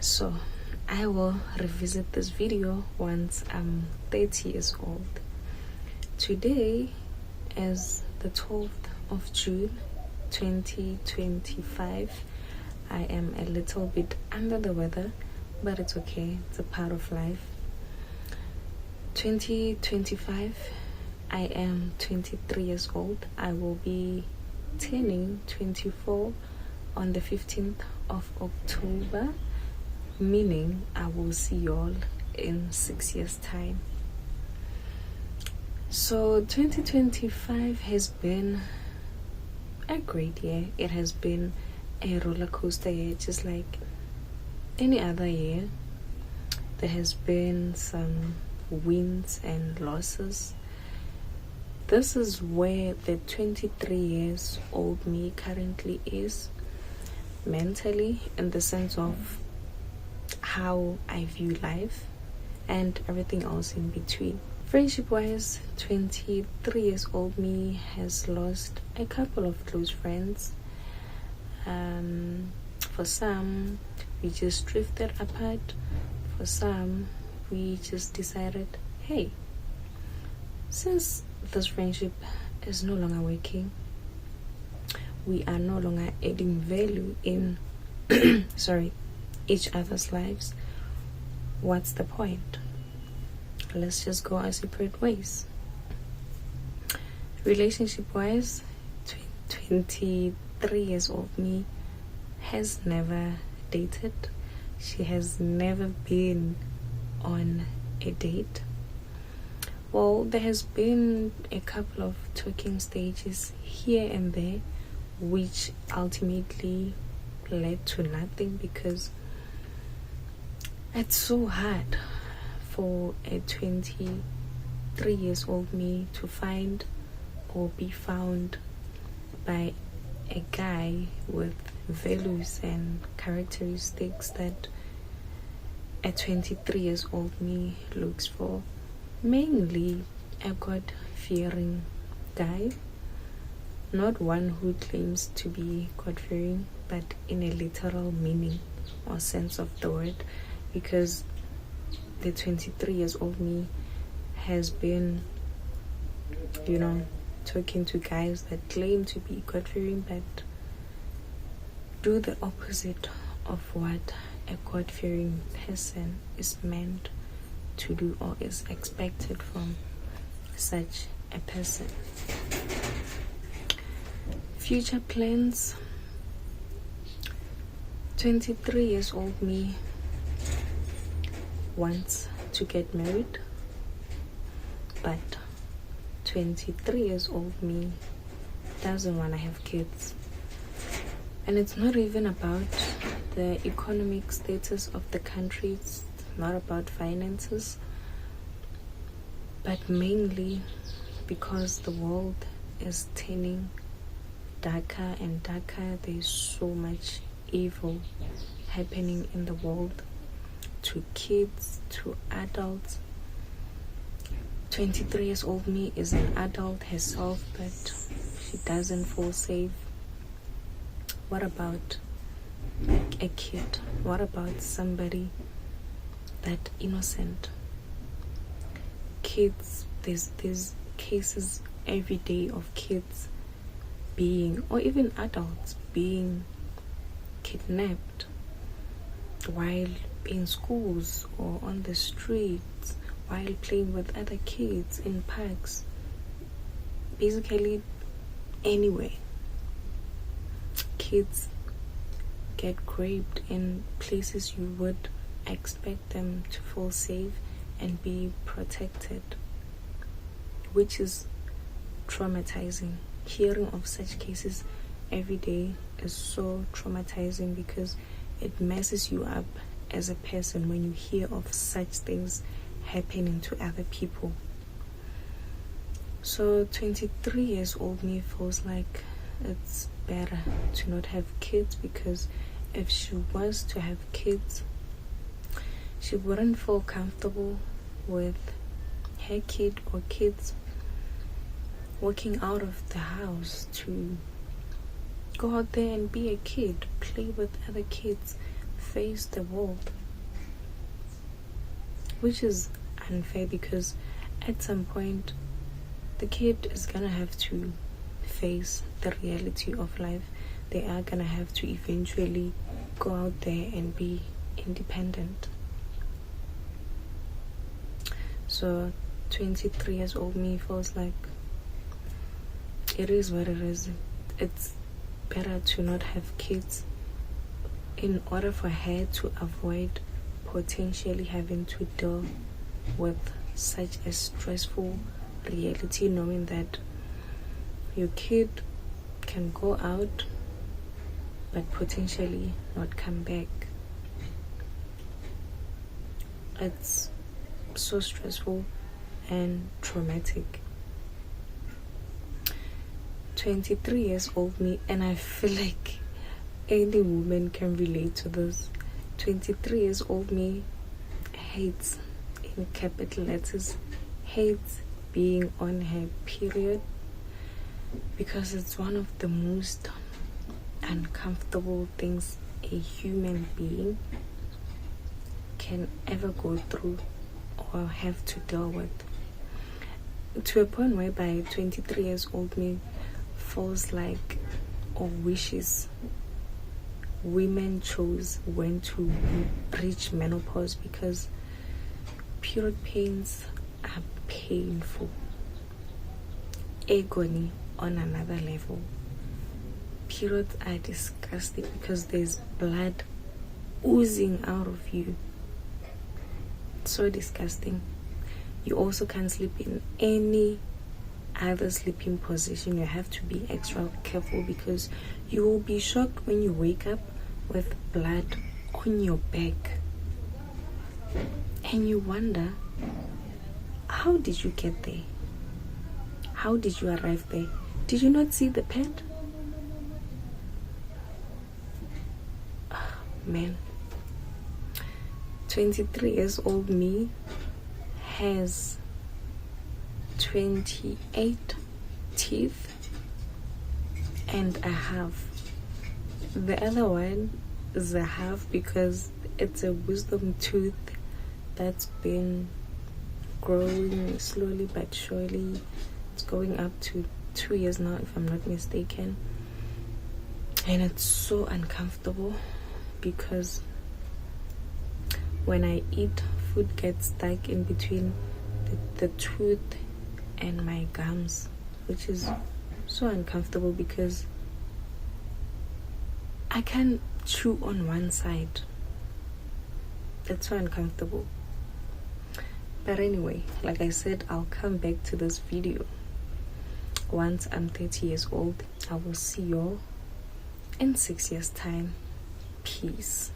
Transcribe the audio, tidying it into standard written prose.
So I will revisit this video once I'm 30 years old. Today is the 12th of June 2025. I am a little bit under the weather, but it's okay, it's a part of life. 2025, I am 23 years old. I will be turning 24 on the 15th of October, meaning I will see y'all in 6 years' time. So 2025 has been a great year. It has been a roller coaster year, just like any other year. There has been some wins and losses. This is where the 23 years old me currently is mentally, in the sense of how I view life and everything else in between. Friendship wise, 23 years old me has lost a couple of close friends. For some, we just drifted apart. For some, we just decided, hey, since this friendship is no longer working, we are no longer adding value in each other's lives, what's the point? Let's just go our separate ways. Relationship wise, 23 years old me has never dated. She has never been on a date. Well, there has been a couple of talking stages here and there, which ultimately led to nothing, because it's so hard for a 23 years old me to find or be found by a guy with values and characteristics that a 23 years old me looks for. Mainly a God-fearing guy, not one who claims to be God-fearing, but in a literal meaning or sense of the word, because the 23 years old me has been, talking to guys that claim to be God-fearing but do the opposite of what a God-fearing person is meant to do or is expected from such a person. Future plans. 23 years old me wants to get married, but 23 years old me doesn't want to have kids. And it's not even about the economic status of the country, it's not about finances, but mainly because the world is turning darker and darker. There's so much evil happening in the world, to kids, to adults. 23 years old me is an adult herself, but she doesn't feel safe. What about a kid? What about somebody that innocent? Kids, there's cases every day of kids being, or even adults being, kidnapped while in schools or on the streets, while playing with other kids in parks, basically anywhere. Kids get raped in places you would expect them to feel safe and be protected, which is traumatizing. Hearing of such cases every day is so traumatizing, because it messes you up as a person when you hear of such things happening to other people. So 23 years old me feels like it's better to not have kids, because if she was to have kids, she wouldn't feel comfortable with her kid or kids walking out of the house to go out there and be a kid, play with other kids, face the world, which is unfair because at some point the kid is gonna have to face the reality of life. They are gonna have to eventually go out there and be independent. So 23 years old me feels like it is what it is. It's better to not have kids in order for her to avoid potentially having to deal with such a stressful reality, knowing that your kid can go out but potentially not come back. It's so stressful and traumatic. 23 years old me, and I feel like any woman can relate to this. 23 years old me hates, in capital letters, hates being on her period, because it's one of the most uncomfortable things a human being can ever go through or have to deal with, to a point whereby 23 years old me feels like, or wishes, women chose when to reach menopause, because period pains are painful. Agony on another level. Periods are disgusting because there's blood oozing out of you. So disgusting. You also can't sleep in any other sleeping position. You have to be extra careful because you will be shocked when you wake up with blood on your back. And you wonder, how did you get there? How did you arrive there? Did you not see the pad? Oh, man. 23 years old me has 28 teeth and a half. The other one is a half because it's a wisdom tooth that's been growing slowly but surely. It's going up to 2 years now, if I'm not mistaken. And it's so uncomfortable because when I eat, food gets stuck in between the tooth and my gums, which is so uncomfortable because I can't chew on one side. It's so uncomfortable. But anyway, like I said, I'll come back to this video once I'm 30 years old. I will see you all in 6 years time. Peace.